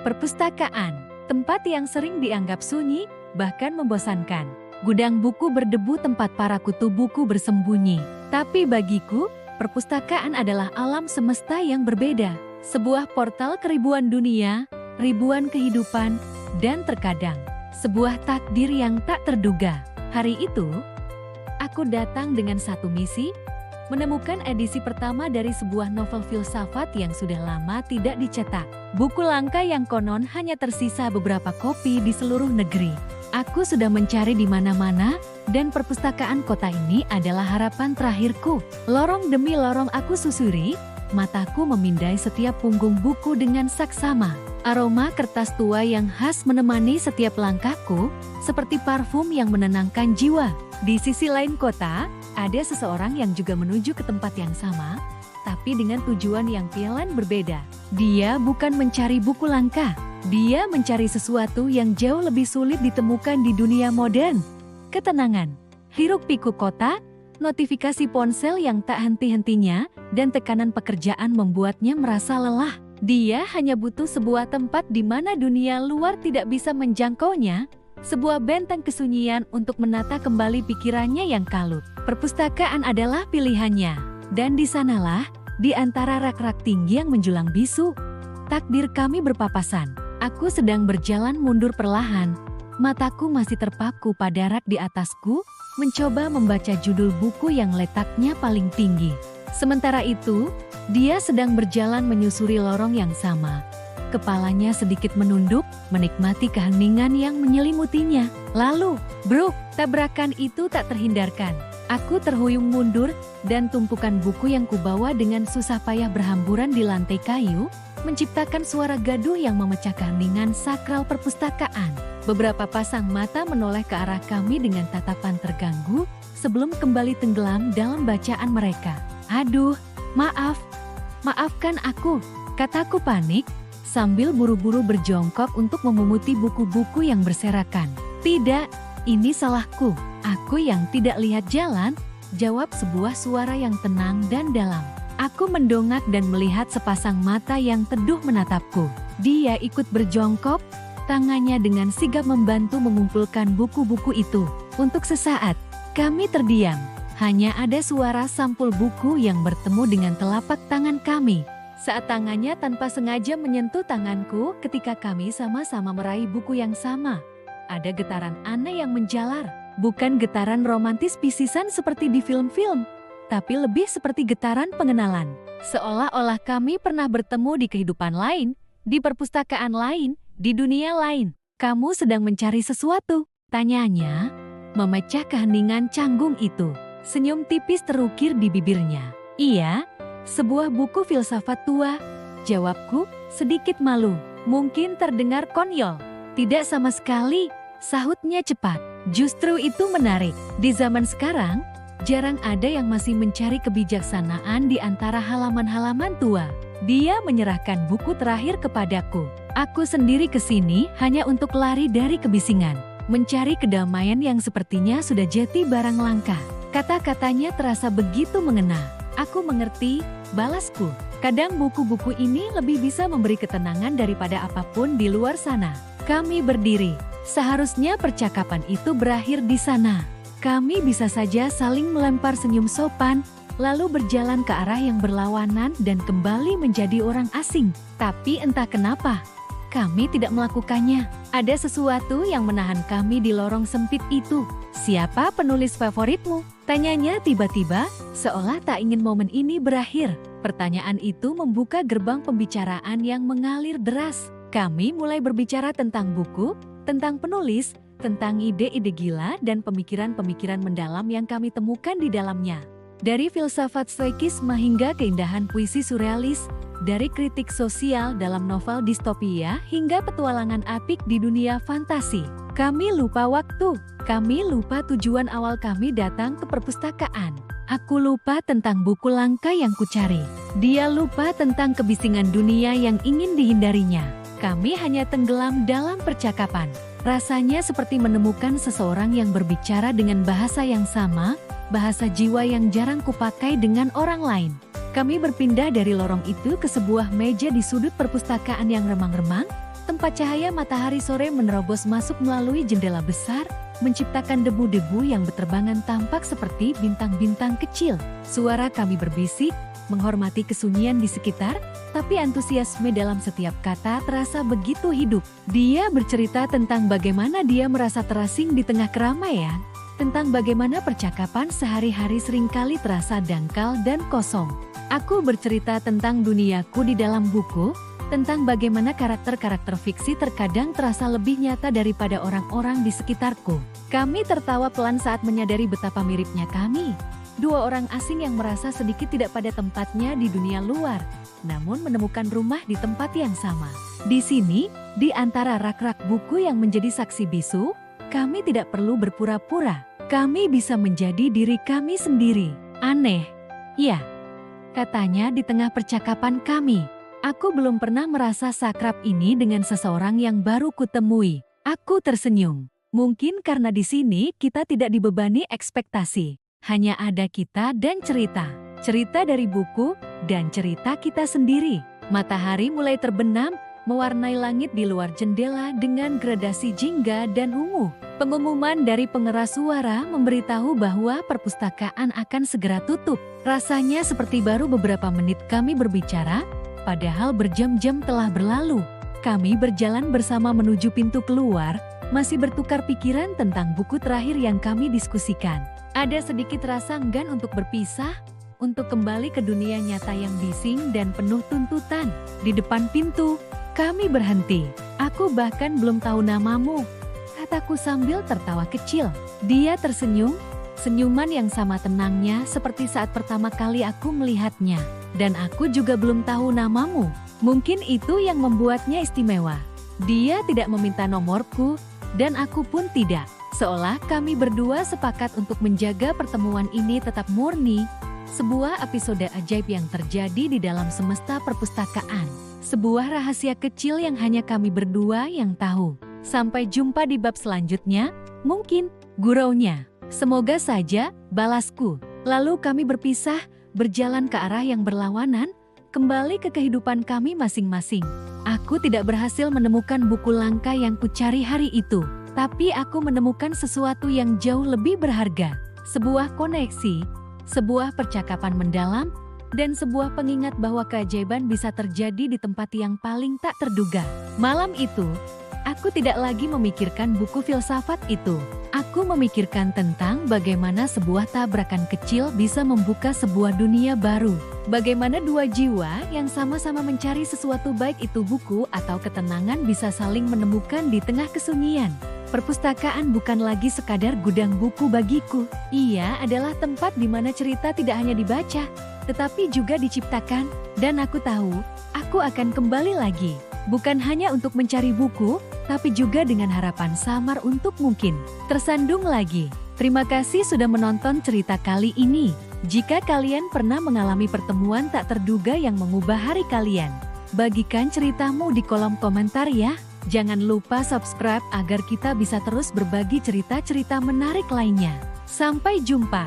Perpustakaan, tempat yang sering dianggap sunyi, bahkan membosankan. Gudang buku berdebu tempat para kutu buku bersembunyi. Tapi bagiku, perpustakaan adalah alam semesta yang berbeda. Sebuah portal ke ribuan dunia, ribuan kehidupan, dan terkadang sebuah takdir yang tak terduga. Hari itu, aku datang dengan satu misi, menemukan edisi pertama dari sebuah novel filsafat yang sudah lama tidak dicetak. Buku langka yang konon hanya tersisa beberapa kopi di seluruh negeri. Aku sudah mencari di mana-mana, dan perpustakaan kota ini adalah harapan terakhirku. Lorong demi lorong aku susuri, mataku memindai setiap punggung buku dengan saksama. Aroma kertas tua yang khas menemani setiap langkahku, seperti parfum yang menenangkan jiwa. Di sisi lain kota, ada seseorang yang juga menuju ke tempat yang sama, tapi dengan tujuan yang pialan berbeda. Dia bukan mencari buku langka, dia mencari sesuatu yang jauh lebih sulit ditemukan di dunia modern. Ketenangan, hiruk-pikuk kota, notifikasi ponsel yang tak henti-hentinya, dan tekanan pekerjaan membuatnya merasa lelah. Dia hanya butuh sebuah tempat di mana dunia luar tidak bisa menjangkaunya, sebuah benteng kesunyian untuk menata kembali pikirannya yang kalut. Perpustakaan adalah pilihannya, dan di sanalah, di antara rak-rak tinggi yang menjulang bisu, takdir kami berpapasan. Aku sedang berjalan mundur perlahan, mataku masih terpaku pada rak di atasku, mencoba membaca judul buku yang letaknya paling tinggi. Sementara itu, dia sedang berjalan menyusuri lorong yang sama. Kepalanya sedikit menunduk, menikmati keheningan yang menyelimutinya. Lalu, bruk, tabrakan itu tak terhindarkan. Aku terhuyung mundur, dan tumpukan buku yang kubawa dengan susah payah berhamburan di lantai kayu, menciptakan suara gaduh yang memecah keheningan sakral perpustakaan. Beberapa pasang mata menoleh ke arah kami dengan tatapan terganggu, sebelum kembali tenggelam dalam bacaan mereka. Aduh, maafkan aku, kataku panik, sambil buru-buru berjongkok untuk memunguti buku-buku yang berserakan. Tidak, ini salahku. Aku yang tidak lihat jalan, jawab sebuah suara yang tenang dan dalam. Aku mendongak dan melihat sepasang mata yang teduh menatapku. Dia ikut berjongkok, tangannya dengan sigap membantu mengumpulkan buku-buku itu. Untuk sesaat, kami terdiam. Hanya ada suara sampul buku yang bertemu dengan telapak tangan kami. Saat tangannya tanpa sengaja menyentuh tanganku ketika kami sama-sama meraih buku yang sama. Ada getaran aneh yang menjalar, bukan getaran romantis pisisan seperti di film-film, tapi lebih seperti getaran pengenalan. Seolah-olah kami pernah bertemu di kehidupan lain, di perpustakaan lain, di dunia lain. Kamu sedang mencari sesuatu? Tanyanya, memecah keheningan canggung itu. Senyum tipis terukir di bibirnya. Iya, sebuah buku filsafat tua, jawabku, sedikit malu. Mungkin terdengar konyol. Tidak sama sekali, sahutnya cepat. Justru itu menarik. Di zaman sekarang, jarang ada yang masih mencari kebijaksanaan di antara halaman-halaman tua. Dia menyerahkan buku terakhir kepadaku. Aku sendiri ke sini hanya untuk lari dari kebisingan. Mencari kedamaian yang sepertinya sudah jadi barang langka. Kata-katanya terasa begitu mengena. Aku mengerti, balasku. Kadang buku-buku ini lebih bisa memberi ketenangan daripada apapun di luar sana. Kami berdiri. Seharusnya percakapan itu berakhir di sana. Kami bisa saja saling melempar senyum sopan, lalu berjalan ke arah yang berlawanan dan kembali menjadi orang asing. Tapi entah kenapa, kami tidak melakukannya. Ada sesuatu yang menahan kami di lorong sempit itu. Siapa penulis favoritmu? Tanyanya tiba-tiba, seolah tak ingin momen ini berakhir. Pertanyaan itu membuka gerbang pembicaraan yang mengalir deras. Kami mulai berbicara tentang buku, tentang penulis, tentang ide-ide gila dan pemikiran-pemikiran mendalam yang kami temukan di dalamnya. Dari filsafat stoikisme hingga keindahan puisi surrealis, dari kritik sosial dalam novel distopia hingga petualangan apik di dunia fantasi. Kami lupa waktu, kami lupa tujuan awal kami datang ke perpustakaan. Aku lupa tentang buku langka yang kucari. Dia lupa tentang kebisingan dunia yang ingin dihindarinya. Kami hanya tenggelam dalam percakapan. Rasanya seperti menemukan seseorang yang berbicara dengan bahasa yang sama, bahasa jiwa yang jarang kupakai dengan orang lain. Kami berpindah dari lorong itu ke sebuah meja di sudut perpustakaan yang remang-remang, Tempat cahaya matahari sore menerobos masuk melalui jendela besar, menciptakan debu-debu yang berterbangan tampak seperti bintang-bintang kecil. Suara kami berbisik, menghormati kesunyian di sekitar, tapi antusiasme dalam setiap kata terasa begitu hidup. Dia bercerita tentang bagaimana dia merasa terasing di tengah keramaian, tentang bagaimana percakapan sehari-hari seringkali terasa dangkal dan kosong. Aku bercerita tentang duniaku di dalam buku, tentang bagaimana karakter-karakter fiksi terkadang terasa lebih nyata daripada orang-orang di sekitarku. Kami tertawa pelan saat menyadari betapa miripnya kami. Dua orang asing yang merasa sedikit tidak pada tempatnya di dunia luar, namun menemukan rumah di tempat yang sama. Di sini, di antara rak-rak buku yang menjadi saksi bisu, kami tidak perlu berpura-pura. Kami bisa menjadi diri kami sendiri. Aneh, ya, katanya di tengah percakapan kami. Aku belum pernah merasa sakrab ini dengan seseorang yang baru kutemui. Aku tersenyum. Mungkin karena di sini kita tidak dibebani ekspektasi. Hanya ada kita dan cerita. Cerita dari buku dan cerita kita sendiri. Matahari mulai terbenam, mewarnai langit di luar jendela dengan gradasi jingga dan ungu. Pengumuman dari pengeras suara memberitahu bahwa perpustakaan akan segera tutup. Rasanya seperti baru beberapa menit kami berbicara, padahal berjam-jam telah berlalu. Kami berjalan bersama menuju pintu keluar, masih bertukar pikiran tentang buku terakhir yang kami diskusikan. Ada sedikit rasa enggan untuk berpisah, untuk kembali ke dunia nyata yang bising dan penuh tuntutan. Di depan pintu, kami berhenti. Aku bahkan belum tahu namamu, kataku sambil tertawa kecil. Dia tersenyum, senyuman yang sama tenangnya seperti saat pertama kali aku melihatnya. Dan aku juga belum tahu namamu. Mungkin itu yang membuatnya istimewa. Dia tidak meminta nomorku, dan aku pun tidak. Seolah kami berdua sepakat untuk menjaga pertemuan ini tetap murni. Sebuah episode ajaib yang terjadi di dalam semesta perpustakaan. Sebuah rahasia kecil yang hanya kami berdua yang tahu. Sampai jumpa di bab selanjutnya, mungkin, guraunya. Semoga saja, balasku. Lalu kami berpisah, berjalan ke arah yang berlawanan, kembali ke kehidupan kami masing-masing. Aku tidak berhasil menemukan buku langka yang kucari hari itu, tapi aku menemukan sesuatu yang jauh lebih berharga. Sebuah koneksi, sebuah percakapan mendalam, dan sebuah pengingat bahwa keajaiban bisa terjadi di tempat yang paling tak terduga. Malam itu, aku tidak lagi memikirkan buku filsafat itu. Aku memikirkan tentang bagaimana sebuah tabrakan kecil bisa membuka sebuah dunia baru. Bagaimana dua jiwa yang sama-sama mencari sesuatu, baik itu buku atau ketenangan, bisa saling menemukan di tengah kesunyian. Perpustakaan bukan lagi sekadar gudang buku bagiku. Ia adalah tempat di mana cerita tidak hanya dibaca, tetapi juga diciptakan. Dan aku tahu, aku akan kembali lagi. Bukan hanya untuk mencari buku, tapi juga dengan harapan samar untuk mungkin tersandung lagi. Terima kasih sudah menonton cerita kali ini. Jika kalian pernah mengalami pertemuan tak terduga yang mengubah hari kalian, bagikan ceritamu di kolom komentar ya. Jangan lupa subscribe agar kita bisa terus berbagi cerita-cerita menarik lainnya. Sampai jumpa.